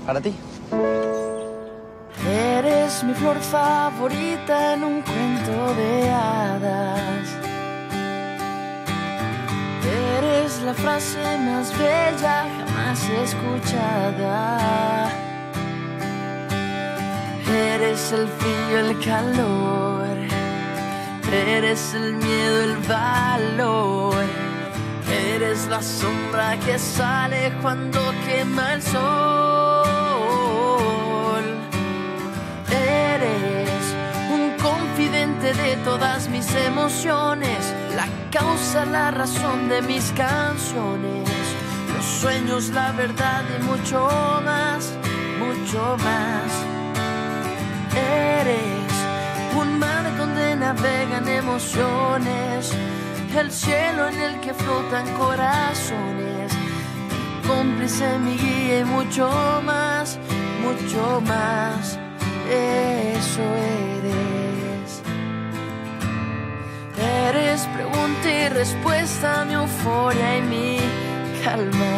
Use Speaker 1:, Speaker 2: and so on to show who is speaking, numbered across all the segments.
Speaker 1: Para ti.
Speaker 2: Eres mi flor favorita en un cuento de hadas. Eres la frase más bella jamás escuchada. Eres el frío, el calor. Eres el miedo, el valor. Eres la sombra que sale cuando quema el sol. Eres un confidente de todas mis emociones, la causa, la razón de mis canciones, los sueños, la verdad y mucho más, mucho más. Eres un mar donde navegan emociones, el cielo en el que flotan corazones, mi cómplice, mi guía y mucho más, mucho más. Eso eres. Eres pregunta y respuesta, mi euforia y mi calma.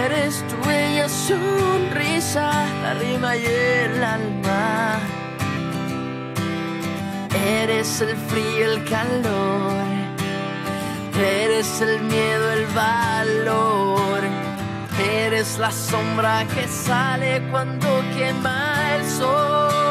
Speaker 2: Eres tu bella sonrisa, la rima y el alma. Eres el frío, el calor. Eres el miedo, el valor. Eres la sombra que sale cuando quema el sol.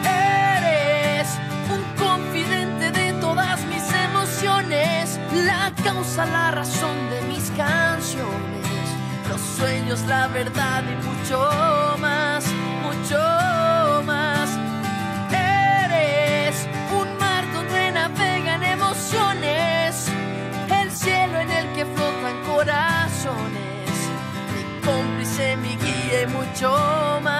Speaker 2: Eres un confidente de todas mis emociones, la causa, la razón de mis canciones, los sueños, la verdad y mucho más, mucho más. Eres un mar donde navegan emociones, el cielo en el que flotan corazones, mi cómplice, mi guía y mucho más.